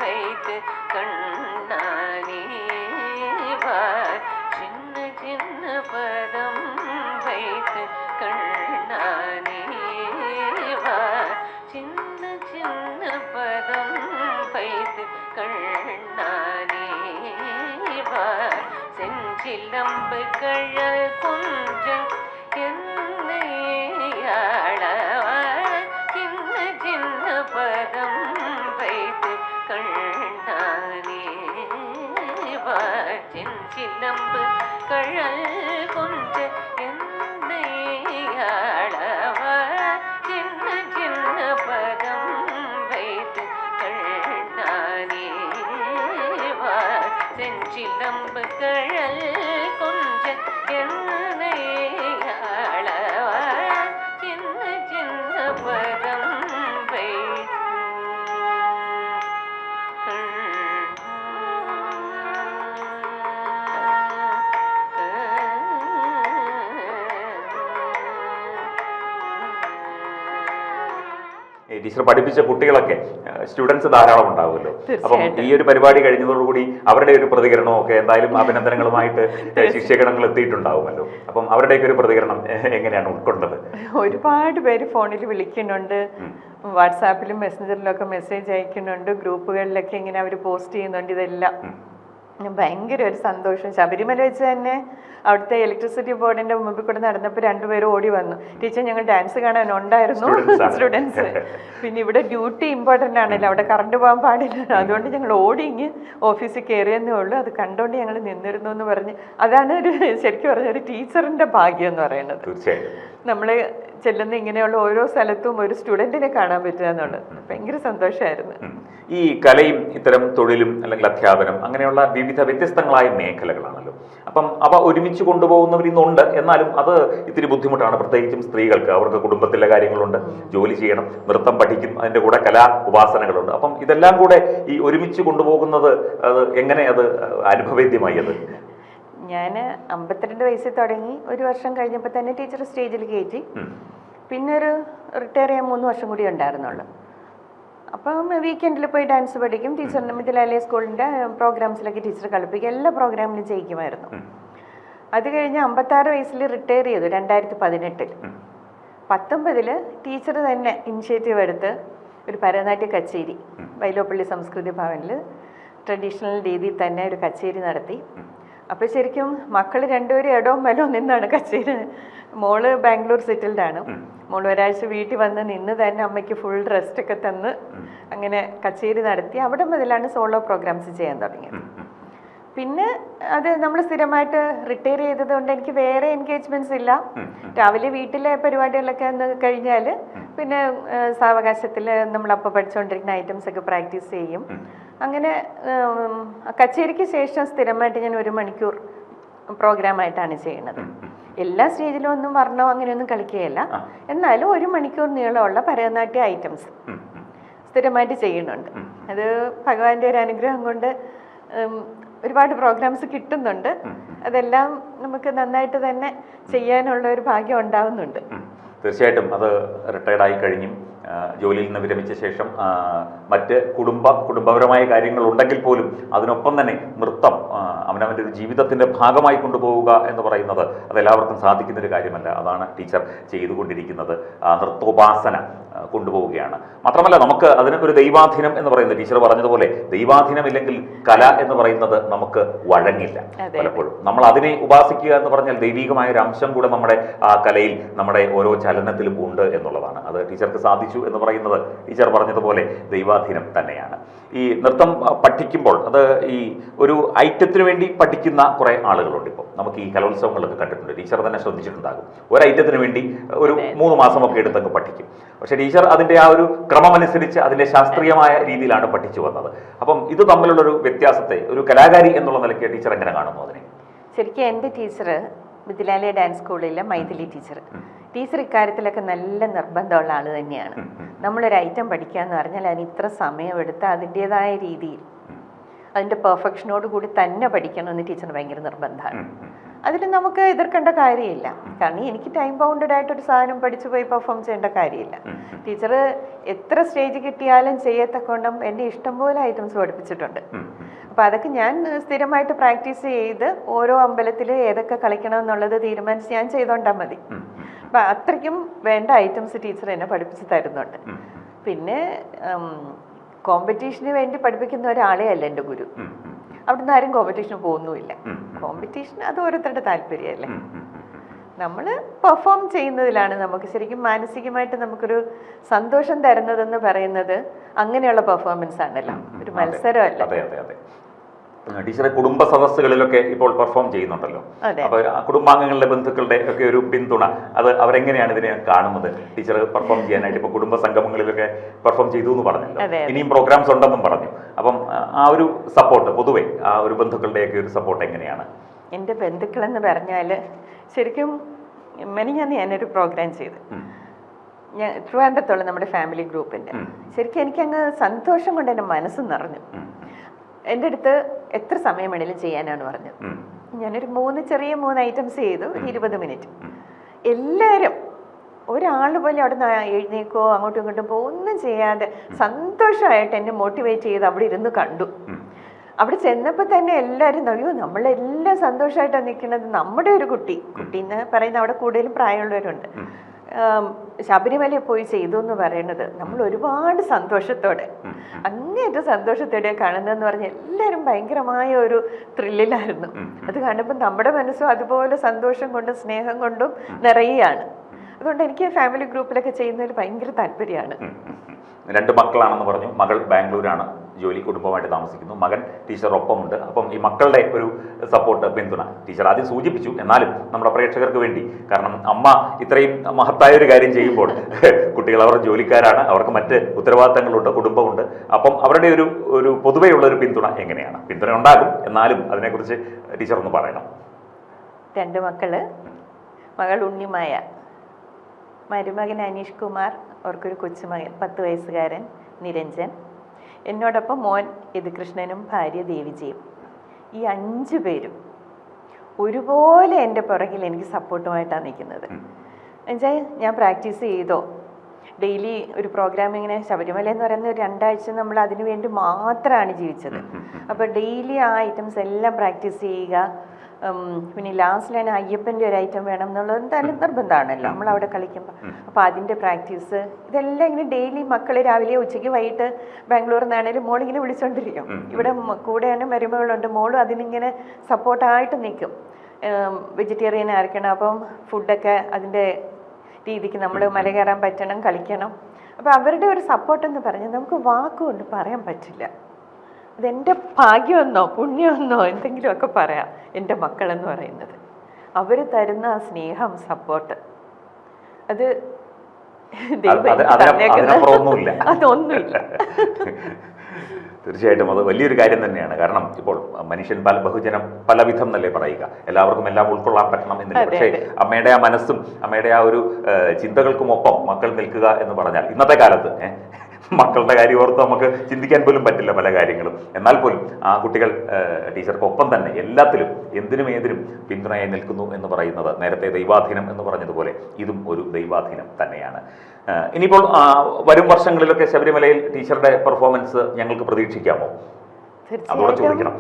வைத்து கண்ணாதீவா சின்ன சின்ன பதம் வைத்து கண்ணாதீவா சின்ன சின்ன பதம் வைத்து கண்ணாதீவா செஞ்சிலம்பு கழல் கொஞ்சம் என்னையாளவா சின்ன சின்ன பதம் வைத்து கண்ணானேவா செஞ்சிலம்பு கழல் கொஞ்சம் என்னையாளவா சின்ன சின்ன பதம் வைத்து கண்ணானேவா செஞ்சிலம்பு கழல் கொஞ்சம் என்னையாளவா சின்ன சின்ன பதம் வைத்து ടീച്ചർ പഠിപ്പിച്ച കുട്ടികളൊക്കെ സ്റ്റുഡൻസ് ധാരാളം ഉണ്ടാവുമല്ലോ. അപ്പം ഈ ഒരു പരിപാടി കഴിഞ്ഞതോടുകൂടി അവരുടെ ഒരു പ്രതികരണമൊക്കെ എന്തായാലും അഭിനന്ദനങ്ങളുമായിട്ട് ശിക്ഷകണങ്ങൾ എത്തിയിട്ടുണ്ടാവുമല്ലോ. അപ്പം അവരുടെയൊക്കെ ഒരു പ്രതികരണം എങ്ങനെയാണ് ഉൾക്കൊണ്ടത്? ഒരുപാട് പേര് ഫോണിൽ വിളിക്കുന്നുണ്ട്, വാട്സാപ്പിലും മെസ്സഞ്ചറിലും ഒക്കെ മെസ്സേജ് അയക്കുന്നുണ്ട്, ഗ്രൂപ്പുകളിലൊക്കെ ഇങ്ങനെ അവർ പോസ്റ്റ് ചെയ്യുന്നുണ്ട്. ഇതെല്ലാം ഭയങ്കര ഒരു സന്തോഷം. ശബരിമല വെച്ച് തന്നെ അവിടുത്തെ ഇലക്ട്രിസിറ്റി ബോർഡിന്റെ മുമ്പിൽ കൂടെ നടന്നപ്പോൾ 2 പേര് ഓടി വന്നു, ടീച്ചർ ഞങ്ങൾ ഡാൻസ് കാണാൻ ഉണ്ടായിരുന്നു, സ്റ്റുഡൻസ്. പിന്നെ ഇവിടെ ഡ്യൂട്ടി ഇമ്പോർട്ടൻ്റ് ആണല്ലോ, അവിടെ കറണ്ട് പോകാൻ പാടില്ല, അതുകൊണ്ട് ഞങ്ങൾ ഓടി ഇങ്ങ് ഓഫീസിൽ കയറിയെന്നേ ഉള്ളൂ. അത് കണ്ടുകൊണ്ട് ഞങ്ങൾ നിന്നിരുന്നു എന്ന് പറഞ്ഞ്, അതാണ് ഒരു ശരിക്കും പറഞ്ഞ ഒരു ടീച്ചറിന്റെ ഭാഗ്യം എന്ന് പറയുന്നത്. നമ്മൾ ചെല്ലുന്ന ഇങ്ങനെയുള്ള ഓരോ സ്ഥലത്തും ഒരു സ്റ്റുഡൻറ്റിനെ കാണാൻ പറ്റുക എന്നുള്ളത് ഭയങ്കര സന്തോഷമായിരുന്നു. ഈ കലയും ഇത്തരം തൊഴിലും അല്ലെങ്കിൽ അധ്യാപനം അങ്ങനെയുള്ള വിവിധ വ്യത്യസ്തങ്ങളായ മേഖലകളാണല്ലോ. അപ്പം അവ ഒരുമിച്ച് കൊണ്ടുപോകുന്നവർ ഇന്നുണ്ട്. എന്നാലും അത് ഇത്തിരി ബുദ്ധിമുട്ടാണ്, പ്രത്യേകിച്ചും സ്ത്രീകൾക്ക്. അവർക്ക് കുടുംബത്തിലെ കാര്യങ്ങളുണ്ട്, ജോലി ചെയ്യണം, നൃത്തം പഠിക്കും, അതിൻ്റെ കൂടെ കലാ ഉപാസനകളുണ്ട്. അപ്പം ഇതെല്ലാം കൂടെ ഈ ഒരുമിച്ച് കൊണ്ടുപോകുന്നത് അത് എങ്ങനെ അത് അനുഭവേദ്യമായി? അത് ഞാൻ 52 വയസ്സിൽ തുടങ്ങി, ഒരു വർഷം കഴിഞ്ഞപ്പോൾ തന്നെ ടീച്ചർ സ്റ്റേജിൽ കയറ്റി. പിന്നെ ഒരു റിട്ടയർ ചെയ്യാൻ 3 വർഷം കൂടി ഉണ്ടായിരുന്നുള്ളൂ. അപ്പം വീക്കെൻഡിൽ പോയി ഡാൻസ് പഠിക്കും. ടീച്ചറിൻ്റെ മിഥിലാലയ സ്കൂളിൻ്റെ പ്രോഗ്രാംസിലൊക്കെ ടീച്ചർ കളിപ്പിക്കും. എല്ലാ പ്രോഗ്രാമിലും ചെയ്യിക്കുമായിരുന്നു. അത് കഴിഞ്ഞ് 56 വയസ്സിൽ റിട്ടയർ ചെയ്തു 2018. 19 ടീച്ചർ തന്നെ ഇനിഷ്യേറ്റീവ് എടുത്ത് ഒരു ഭരതനാട്യ കച്ചേരി വൈലോപ്പള്ളി സംസ്കൃതി ഭവനിൽ ട്രഡീഷണൽ രീതിയിൽ തന്നെ ഒരു കച്ചേരി നടത്തി. അപ്പോൾ ശരിക്കും മക്കൾ രണ്ടുപേരും ഇടവും വലവും നിന്നാണ് കച്ചേരി. മോള് ബാംഗ്ലൂർ സെറ്റിൽഡാണ്. മോള് ഒരാഴ്ച വീട്ടിൽ വന്ന് നിന്ന് തന്നെ അമ്മയ്ക്ക് ഫുൾ റെസ്റ്റൊക്കെ തന്ന് അങ്ങനെ കച്ചേരി നടത്തി. അവിടെ മുതലാണ് സോളോ പ്രോഗ്രാംസ് ചെയ്യാൻ തുടങ്ങിയത്. പിന്നെ അത് നമ്മൾ സ്ഥിരമായിട്ട് റിട്ടയർ ചെയ്തത് കൊണ്ട് എനിക്ക് വേറെ എൻഗേജ്മെന്റ്സ് ഇല്ല. രാവിലെ വീട്ടിലെ പരിപാടികളൊക്കെ ഒന്ന് കഴിഞ്ഞാൽ പിന്നെ സാവകാശത്തിൽ നമ്മളപ്പോൾ പഠിച്ചുകൊണ്ടിരിക്കുന്ന ഐറ്റംസ് ഒക്കെ പ്രാക്ടീസ് ചെയ്യും. അങ്ങനെ കച്ചേരിക്ക് ശേഷം സ്ഥിരമായിട്ട് ഞാൻ 1 മണിക്കൂർ പ്രോഗ്രാമായിട്ടാണ് ചെയ്യുന്നത്. എല്ലാ സ്റ്റേജിലും ഒന്നും വർണ്ണോ അങ്ങനെയൊന്നും കളിക്കുകയല്ല. എന്നാലും 1 മണിക്കൂർ നീളമുള്ള ഭരതനാട്യ ഐറ്റംസ് സ്ഥിരമായിട്ട് ചെയ്യുന്നുണ്ട്. അത് ഭഗവാന്റെ ഒരു അനുഗ്രഹം കൊണ്ട് ഒരുപാട് പ്രോഗ്രാംസ് കിട്ടുന്നുണ്ട്. അതെല്ലാം നമുക്ക് നന്നായിട്ട് തന്നെ ചെയ്യാനുള്ള ഒരു ഭാഗ്യം ഉണ്ടാവുന്നുണ്ട്. തീർച്ചയായിട്ടും അത് റിട്ടയർഡായി കഴിഞ്ഞും ജോലിയിൽ നിന്ന് വിരമിച്ച ശേഷം മറ്റ് കുടുംബപരമായ കാര്യങ്ങൾ ഉണ്ടെങ്കിൽ പോലും അതിനൊപ്പം തന്നെ നൃത്തം അവനവൻ്റെ ഒരു ജീവിതത്തിൻ്റെ ഭാഗമായി കൊണ്ടുപോവുക എന്ന് പറയുന്നത് അതെല്ലാവർക്കും സാധിക്കുന്നൊരു കാര്യമല്ല. അതാണ് ടീച്ചർ ചെയ്തുകൊണ്ടിരിക്കുന്നത്. നൃത്തോപാസന കൊണ്ടുപോവുകയാണ്. മാത്രമല്ല നമുക്ക് അതിനൊരു ദൈവാധീനം എന്ന് പറയുന്നത്, ടീച്ചർ പറഞ്ഞതുപോലെ ദൈവാധീനം ഇല്ലെങ്കിൽ കല എന്ന് പറയുന്നത് നമുക്ക് വഴങ്ങില്ല. പലപ്പോഴും നമ്മൾ അതിനെ ഉപാസിക്കുക എന്ന് പറഞ്ഞാൽ ദൈവികമായ ഒരു അംശം കൂടെ നമ്മുടെ ആ കലയിൽ നമ്മുടെ ഓരോ ചലനത്തിലും ഉണ്ട് എന്നുള്ളതാണ്. അത് ടീച്ചർക്ക് സാധിച്ചു എന്ന് പറയുന്നത് ടീച്ചർ പറഞ്ഞതുപോലെ ദൈവാധീനം തന്നെയാണ്. ഈ നൃത്തം പഠിക്കുമ്പോൾ അത് ഈ ഒരു ഐറ്റത്തിന് വേണ്ടി പഠിക്കുന്ന കുറേ ആളുകളുണ്ട്. ഇപ്പോൾ നമുക്ക് ഈ കലോത്സവങ്ങളൊക്കെ കണ്ടിട്ടുണ്ട്, ടീച്ചർ തന്നെ ശ്രദ്ധിച്ചിട്ടുണ്ടാകും. ഒരു ഐറ്റത്തിന് വേണ്ടി ഒരു 3 മാസമൊക്കെ എടുത്തങ്ങ് പഠിക്കും. പക്ഷെ ടീച്ചർ അതിൻ്റെ ആ ഒരു ക്രമമനുസരിച്ച് അതിൻ്റെ ശാസ്ത്രീയമായ രീതിയിലാണ് പഠിച്ചു വന്നത്. അപ്പം ഇത് തമ്മിലുള്ളൊരു വ്യത്യാസത്തെ ഒരു കലാകാരി എന്നുള്ള നിലയ്ക്ക് ടീച്ചർ എങ്ങനെ കാണുന്നു അതിനെ? ശരിക്കും എൻ്റെ ടീച്ചർ മിഥിലാലയ ഡാൻസ് സ്കൂളിലെ മൈഥിലി ടീച്ചർ ഇക്കാര്യത്തിലൊക്കെ നല്ല നിർബന്ധമുള്ള ആൾ തന്നെയാണ്. നമ്മളൊരു ഐറ്റം പഠിക്കുക എന്ന് പറഞ്ഞാൽ അതിന് ഇത്ര സമയമെടുത്ത് അതിൻ്റെതായ രീതിയിൽ അതിൻ്റെ പെർഫെക്ഷനോട് കൂടി തന്നെ പഠിക്കണമെന്ന് ടീച്ചറിന് ഭയങ്കര നിർബന്ധമാണ്. അതിൽ നമുക്ക് എതിർക്കേണ്ട കാര്യമില്ല. കാരണം എനിക്ക് ടൈം ബൗണ്ടഡ് ആയിട്ടൊരു സാധനം പഠിച്ചു പോയി പെർഫോം ചെയ്യേണ്ട കാര്യമില്ല. ടീച്ചർ എത്ര സ്റ്റേജ് കിട്ടിയാലും ചെയ്യത്തക്കൊണ്ടും എന്നെ ഇഷ്ടംപോലെ ഐറ്റംസ് പഠിപ്പിച്ചിട്ടുണ്ട്. അപ്പോൾ അതൊക്കെ ഞാൻ സ്ഥിരമായിട്ട് പ്രാക്ടീസ് ചെയ്ത് ഓരോ അമ്പലത്തിൽ ഏതൊക്കെ കളിക്കണം എന്നുള്ളത് തീരുമാനിച്ച് ഞാൻ ചെയ്തോണ്ടാൽ മതി. അപ്പം അത്രയ്ക്കും വേണ്ട ഐറ്റംസ് ടീച്ചർ എന്നെ പഠിപ്പിച്ച് തരുന്നുണ്ട്. പിന്നെ കോമ്പറ്റീഷന് വേണ്ടി പഠിപ്പിക്കുന്ന ഒരാളെ അല്ല എൻ്റെ ഗുരു. അവിടുന്ന് ആരും കോമ്പറ്റീഷന് പോകുന്നുമില്ല. കോമ്പറ്റീഷൻ അത് ഓരോരുത്തരുടെ താല്പര്യമല്ലേ. നമ്മൾ പെർഫോം ചെയ്യുന്നതിലാണ് നമുക്ക് ശരിക്കും മാനസികമായിട്ട് നമുക്കൊരു സന്തോഷം തരുന്നതെന്ന് പറയുന്നത് അങ്ങനെയുള്ള പെർഫോമൻസ് ആണല്ലോ, ഒരു മത്സരമല്ല. ടീച്ചറെ കുടുംബ സദസ്സുകളിലൊക്കെ ഇപ്പോൾ പെർഫോം ചെയ്യുന്നുണ്ടല്ലോ. അപ്പൊ കുടുംബാംഗങ്ങളുടെ ബന്ധുക്കളുടെ ഒക്കെ ഒരു പിന്തുണ, അത് അവരെങ്ങനെയാണ് ഇതിനെ കാണുന്നത്? ടീച്ചർ പെർഫോം ചെയ്യാനായിട്ട് ഇപ്പൊ കുടുംബ സംഗമങ്ങളിലൊക്കെ പെർഫോം ചെയ്തു എന്ന് പറഞ്ഞല്ലോ, ഇനിയും പ്രോഗ്രാംസ് ഉണ്ടെന്നും പറഞ്ഞു. അപ്പം ആ ഒരു സപ്പോർട്ട്, പൊതുവെ ആ ഒരു ബന്ധുക്കളുടെയൊക്കെ ഒരു സപ്പോർട്ട് എങ്ങനെയാണ്? എൻ്റെ ബന്ധുക്കളെന്ന് പറഞ്ഞാൽ ശരിക്കും മെനിഞ്ഞാന്ന് ഞാനൊരു പ്രോഗ്രാം ചെയ്ത് ഞാൻ ട്രിവാൻഡ്രത്തുള്ള നമ്മുടെ ഫാമിലി ഗ്രൂപ്പിൻ്റെ, ശരിക്കും എനിക്കങ്ങ് സന്തോഷം കൊണ്ട് എൻ്റെ മനസ്സ് നിറഞ്ഞു. എൻ്റെ അടുത്ത് എത്ര സമയം വേണേലും ചെയ്യാനാണ് പറഞ്ഞത്. ഞാനൊരു 3 ഐറ്റംസ് ചെയ്തു, 20 മിനിറ്റ്. എല്ലാവരും ഒരാൾ പോലും അവിടെ നിന്ന് എഴുന്നേക്കോ അങ്ങോട്ടും ഇങ്ങോട്ടും ഒന്നും ചെയ്യാതെ സന്തോഷമായിട്ട് എന്നെ മോട്ടിവേറ്റ് ചെയ്ത് അവിടെ ഇരുന്ന് കണ്ടു. അവിടെ ചെന്നപ്പോൾ തന്നെ എല്ലാവരും അയ്യോ നമ്മളെല്ലാം സന്തോഷമായിട്ടാണ് നിൽക്കുന്നത്. നമ്മുടെ ഒരു കുട്ടി എന്ന് പറയുന്ന അവിടെ കൂടുതലും പ്രായമുള്ളവരുണ്ട്. ശബരിമലയിൽ പോയി ചെയ്തു എന്ന് പറയുന്നത് നമ്മൾ ഒരുപാട് സന്തോഷത്തോടെ, അങ്ങേറ്റം സന്തോഷത്തോടെ കാണുന്നതെന്ന് പറഞ്ഞാൽ എല്ലാവരും ഭയങ്കരമായ ഒരു ത്രില്ലിലായിരുന്നു. അത് കാണുമ്പോൾ നമ്മുടെ മനസ്സും അതുപോലെ സന്തോഷം കൊണ്ടും സ്നേഹം കൊണ്ടും നിറയുകയാണ്. അതുകൊണ്ട് എനിക്ക് ഫാമിലി ഗ്രൂപ്പിലൊക്കെ ചെയ്യുന്നതിൽ ഭയങ്കര താല്പര്യമാണ്. 2 മക്കളാണെന്ന് പറഞ്ഞു. മകൾ ബാംഗ്ലൂരാണ് ജോലി, കുടുംബമായിട്ട് താമസിക്കുന്നു. മകൻ ടീച്ചറൊപ്പമുണ്ട്. അപ്പം ഈ മക്കളുടെ ഒരു സപ്പോർട്ട്, പിന്തുണ ടീച്ചർ ആദ്യം സൂചിപ്പിച്ചു. എന്നാലും നമ്മുടെ പ്രേക്ഷകർക്ക് വേണ്ടി, കാരണം അമ്മ ഇത്രയും മഹത്തായ ഒരു കാര്യം ചെയ്യുമ്പോൾ കുട്ടികൾ അവർ ജോലിക്കാരാണ്, അവർക്ക് മറ്റ് ഉത്തരവാദിത്തങ്ങളുണ്ട്, കുടുംബമുണ്ട്. അപ്പം അവരുടെ ഒരു പൊതുവെയുള്ള ഒരു പിന്തുണ എങ്ങനെയാണ്? പിന്തുണ ഉണ്ടാകും, എന്നാലും അതിനെക്കുറിച്ച് ടീച്ചർ ഒന്ന് പറയണം. 2 മക്കള്, മകൾ ഉണ്ണിമായ, മരുമകൻ അനീഷ് കുമാർ, അവർക്കൊരു കൊച്ചുമകൻ 10 വയസ്സുകാരൻ നിരഞ്ജൻ, എന്നോടൊപ്പം മോൻ യദുകൃഷ്ണനും ഭാര്യ ദേവിജിയും. ഈ 5 പേരും ഒരുപോലെ എൻ്റെ പുറകിൽ എനിക്ക് സപ്പോർട്ടുമായിട്ടാണ് നിൽക്കുന്നത്. എന്നുവെച്ചാൽ ഞാൻ പ്രാക്ടീസ് ചെയ്തോ, ഡെയിലി ഒരു പ്രോഗ്രാം ഇങ്ങനെ ശബരിമല എന്ന് പറയുന്ന ഒരു 2 ആഴ്ച നമ്മൾ അതിനു വേണ്ടി മാത്രമാണ് ജീവിച്ചത്. അപ്പോൾ ഡെയിലി ആ ഐറ്റംസ് എല്ലാം പ്രാക്ടീസ് ചെയ്യുക. പിന്നെ ലാസ്റ്റിലാണ് അയ്യപ്പൻ്റെ ഒരു ഐറ്റം വേണം എന്നുള്ളത് എന്തായാലും നിർബന്ധമാണല്ലോ നമ്മൾ അവിടെ കളിക്കുമ്പോൾ. അപ്പോൾ അതിൻ്റെ പ്രാക്ടീസ് ഇതെല്ലാം ഇങ്ങനെ ഡെയിലി മക്കൾ രാവിലെ ഉച്ചയ്ക്ക് വൈകിട്ട് ബാംഗ്ലൂരിൽ നിന്നാണേലും മോളിങ്ങനെ വിളിച്ചുകൊണ്ടിരിക്കും. ഇവിടെ കൂടെയാണ് മരുമകളുണ്ട്, മോളും അതിനിങ്ങനെ സപ്പോർട്ടായിട്ട് നിൽക്കും. വെജിറ്റേറിയൻ ആയിരിക്കണം, അപ്പം ഫുഡൊക്കെ അതിൻ്റെ രീതിക്ക് നമ്മൾ മല കയറാൻ പറ്റണം, കളിക്കണം. അപ്പോൾ അവരുടെ ഒരു സപ്പോർട്ടെന്ന് പറഞ്ഞാൽ നമുക്ക് വാക്കുകൊണ്ട് പറയാൻ പറ്റില്ല. അതെൻ്റെ ഭാഗ്യമെന്നോ പുണ്യമെന്നോ എന്തെങ്കിലുമൊക്കെ പറയാം. എൻ്റെ മക്കളെന്ന് പറയുന്നത് അവർ തരുന്ന ആ സ്നേഹം, സപ്പോർട്ട്, അത് അതൊന്നുമില്ല. തീർച്ചയായിട്ടും അത് വലിയൊരു കാര്യം തന്നെയാണ്. കാരണം ഇപ്പോൾ മനുഷ്യൻ ബഹുജനം പലവിധം എന്നല്ലേ പറയുക, എല്ലാവർക്കും എല്ലാം ഉൾക്കൊള്ളാൻ പറ്റണം എന്നില്ല. പക്ഷേ അമ്മയുടെ ആ മനസ്സും അമ്മയുടെ ആ ഒരു ചിന്തകൾക്കുമൊപ്പം മക്കൾ നിൽക്കുക എന്ന് പറഞ്ഞാൽ ഇന്നത്തെ കാലത്ത് മക്കളുടെ കാര്യം ഓർത്ത് നമുക്ക് ചിന്തിക്കാൻ പോലും പറ്റില്ല പല കാര്യങ്ങളും. എന്നാൽ പോലും ആ കുട്ടികൾ ടീച്ചർക്കൊപ്പം തന്നെ എല്ലാത്തിലും എന്തിനും ഏതിനും പിന്തുണയായി നിൽക്കുന്നു എന്ന് പറയുന്നത് നേരത്തെ ദൈവാധീനം എന്ന് പറഞ്ഞതുപോലെ ഇതും ഒരു ദൈവാധീനം തന്നെയാണ്. ഇനിയിപ്പോൾ വരും വർഷങ്ങളിലൊക്കെ ശബരിമലയിൽ ടീച്ചറുടെ പെർഫോമൻസ് ഞങ്ങൾക്ക് പ്രതീക്ഷിക്കാമോ? അതോടെ ചോദിക്കണം.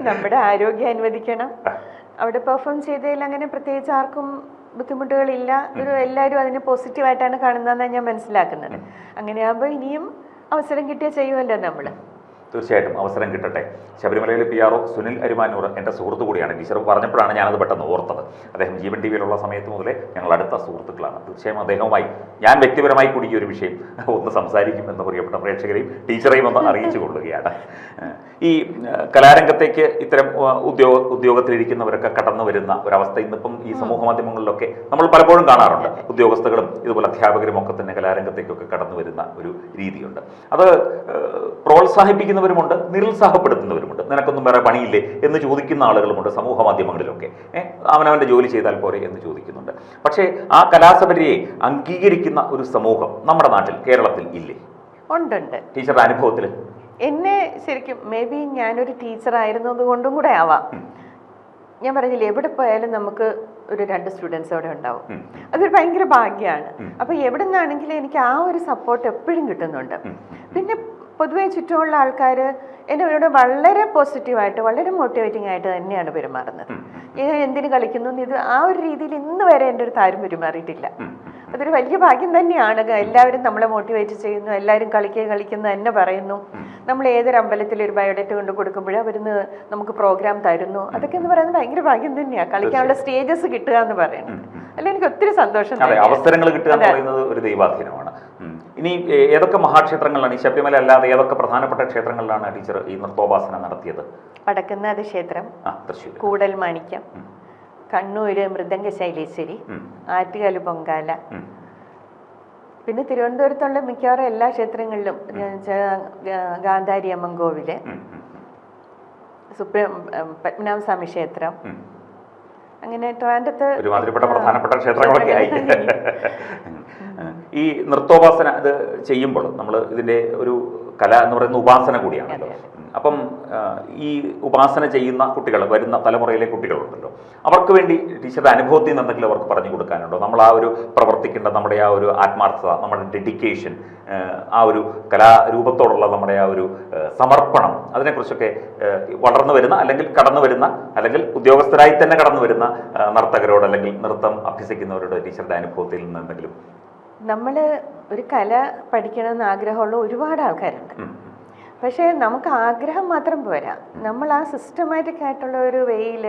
നമ്മുടെ ആരോഗ്യം അനുവദിക്കണം. അവിടെ പെർഫോം ചെയ്തതിൽ അങ്ങനെ പ്രത്യേകിച്ച് ആർക്കും ബുദ്ധിമുട്ടുകളില്ല. എല്ലാവരും അതിനെ പോസിറ്റീവായിട്ടാണ് കാണുന്നതെന്നാണ് ഞാൻ മനസ്സിലാക്കുന്നത്. അങ്ങനെയാകുമ്പോൾ ഇനിയും അവസരം കിട്ടിയാൽ ചെയ്യുമല്ലോ നമ്മൾ. തീർച്ചയായിട്ടും അവസരം കിട്ടട്ടെ. ശബരിമലയിലെ PRO സുനിൽ അരിമാനൂർ എൻ്റെ സുഹൃത്തു കൂടിയാണ്. ടീച്ചർ പറഞ്ഞപ്പോഴാണ് ഞാനത് പെട്ടെന്ന് ഓർത്തത്. അദ്ദേഹം ജീവൻ TVയിലുള്ള സമയത്ത് മുതലേ ഞങ്ങൾ അടുത്ത സുഹൃത്തുക്കളാണ്. തീർച്ചയായും അദ്ദേഹവുമായി ഞാൻ വ്യക്തിപരമായി കൂടി ഈ ഒരു വിഷയം ഒന്ന് സംസാരിക്കും എന്ന് പ്രിയപ്പെട്ട പ്രേക്ഷകരെയും ടീച്ചറെയും ഒന്ന് അറിയിച്ചു കൊള്ളുകയാണ്. ഈ കലാരംഗത്തേക്ക് ഇത്തരം ഉദ്യോഗത്തിലിരിക്കുന്നവരൊക്കെ കടന്നു വരുന്ന ഒരവസ്ഥ ഇന്നിപ്പം ഈ സമൂഹ മാധ്യമങ്ങളിലൊക്കെ നമ്മൾ പലപ്പോഴും കാണാറുണ്ട്. ഉദ്യോഗസ്ഥകളും ഇതുപോലെ അധ്യാപകരും ഒക്കെ തന്നെ കലാരംഗത്തേക്കൊക്കെ കടന്നു വരുന്ന ഒരു രീതിയുണ്ട്. അത് പ്രോത്സാഹിപ്പിക്കുന്നവരുമുണ്ട്, നിരുത്സാഹപ്പെടുത്തുന്നവരുമുണ്ട്. നിനക്കൊന്നും വേറെ പണിയില്ലേ എന്ന് ചോദിക്കുന്ന ആളുകളുമുണ്ട് സമൂഹ മാധ്യമങ്ങളിലൊക്കെ. അവനവൻ്റെ ജോലി ചെയ്താൽ പോരെ എന്ന് ചോദിക്കുന്നുണ്ട്. പക്ഷേ ആ കലാസഭയെ അംഗീകരിക്കുന്ന ഒരു സമൂഹം നമ്മുടെ നാട്ടിൽ, കേരളത്തിൽ ഇല്ലേ? ഉണ്ട്. ടീച്ചറുടെ അനുഭവത്തിൽ എന്നെ ശരിക്കും മേ ബി ഞാനൊരു ടീച്ചറായിരുന്നത് കൊണ്ടും കൂടെ ആവാം. ഞാൻ പറഞ്ഞില്ലേ, എവിടെ പോയാലും നമുക്ക് ഒരു 2 സ്റ്റുഡൻസ് അവിടെ ഉണ്ടാവും. അതൊരു ഭയങ്കര ഭാഗ്യമാണ്. അപ്പോൾ എവിടെ നിന്നാണെങ്കിലും എനിക്ക് ആ ഒരു സപ്പോർട്ട് എപ്പോഴും കിട്ടുന്നുണ്ട്. പിന്നെ പൊതുവെ ചുറ്റുമുള്ള ആൾക്കാർ എന്നോട് വളരെ പോസിറ്റീവായിട്ട്, വളരെ മോട്ടിവേറ്റിംഗ് ആയിട്ട് തന്നെയാണ് പെരുമാറുന്നത്. എന്തിനു കളിക്കുന്നു ഇത് ആ ഒരു രീതിയിൽ ഇന്ന് വരെ എൻ്റെ അടുത്ത് ആരും പെരുമാറിയിട്ടില്ല. അതൊരു വലിയ ഭാഗ്യം തന്നെയാണ്. എല്ലാവരും നമ്മളെ മോട്ടിവേറ്റ് ചെയ്യുന്നു, എല്ലാവരും കളിക്കുന്നു തന്നെ പറയുന്നു. നമ്മൾ ഏതൊരു അമ്പലത്തിൽ ഒരു ബയോഡേറ്റ് കൊണ്ട് കൊടുക്കുമ്പോഴേ അവരുന്ന് നമുക്ക് പ്രോഗ്രാം തരുന്നു. അതൊക്കെ എന്ന് പറയുന്നത് ഭയങ്കര ഭാഗ്യം തന്നെയാണ്. കളിക്കാനുള്ള സ്റ്റേജസ് കിട്ടുക എന്ന് പറയുന്നത് അല്ല, എനിക്ക് ഒത്തിരി സന്തോഷം. അവസരങ്ങൾ കിട്ടുക എന്ന് പറയുന്നത് ഒരു ദൈവാധീനമാണ്. ഇനി ഏതൊക്കെ മഹാക്ഷേത്രങ്ങളിലാണ്, ഈ ശബരിമല അല്ലാതെ ഏതൊക്കെ പ്രധാനപ്പെട്ട ക്ഷേത്രങ്ങളിലാണ് ടീച്ചർ ഈ നൃത്തോപാസന നടത്തിയത്? വടക്കുന്നാഥ ക്ഷേത്രം, കൂടൽ മാണിക്യം, കണ്ണൂര് മൃദംഗ ശൈലേശ്വരി, ആറ്റുകാല് പൊങ്കാല, പിന്നെ തിരുവനന്തപുരത്തുള്ള മിക്കവാറും എല്ലാ ക്ഷേത്രങ്ങളിലും ഗാന്ധാരി അമ്മൻ കോവില്, പത്മനാഭസ്വാമി ക്ഷേത്രം, അങ്ങനെ ട്രിവാൻഡ്രത്ത് ഒരുമാതിരിപ്പെട്ട പ്രധാനപ്പെട്ട ക്ഷേത്രങ്ങളൊക്കെ ആയി. ഈ നൃത്തോപാസന ഇത് ചെയ്യുമ്പോൾ നമ്മൾ ഇതിൻ്റെ ഒരു കല എന്ന് പറയുന്ന ഉപാസന കൂടിയാണല്ലോ. അപ്പം ഈ ഉപാസന ചെയ്യുന്ന കുട്ടികൾ, വരുന്ന തലമുറയിലെ കുട്ടികളുണ്ടല്ലോ, അവർക്ക് വേണ്ടി ടീച്ചറുടെ അനുഭവത്തിൽ നിന്ന് എന്തെങ്കിലും അവർക്ക് പറഞ്ഞു കൊടുക്കാനുണ്ടോ? നമ്മൾ ആ ഒരു പ്രവർത്തിക്കേണ്ട നമ്മുടെ ആ ഒരു ആത്മാർത്ഥത, നമ്മുടെ ഡെഡിക്കേഷൻ, ആ ഒരു കലാരൂപത്തോടുള്ള നമ്മുടെ ആ ഒരു സമർപ്പണം, അതിനെക്കുറിച്ചൊക്കെ വളർന്നു വരുന്ന അല്ലെങ്കിൽ കടന്നു വരുന്ന അല്ലെങ്കിൽ ഉദ്യോഗസ്ഥരായി തന്നെ കടന്നു വരുന്ന നർത്തകരോട് അല്ലെങ്കിൽ നൃത്തം അഭ്യസിക്കുന്നവരോട് ടീച്ചറുടെ അനുഭവത്തിൽ നിന്ന് എന്തെങ്കിലും? നമ്മൾ ഒരു കല പഠിക്കണമെന്ന് ആഗ്രഹമുള്ള ഒരുപാട് ആൾക്കാരുണ്ട്. പക്ഷേ നമുക്ക് ആഗ്രഹം മാത്രം പോരാ, നമ്മൾ ആ സിസ്റ്റമാറ്റിക് ആയിട്ടുള്ള ഒരു വേയിൽ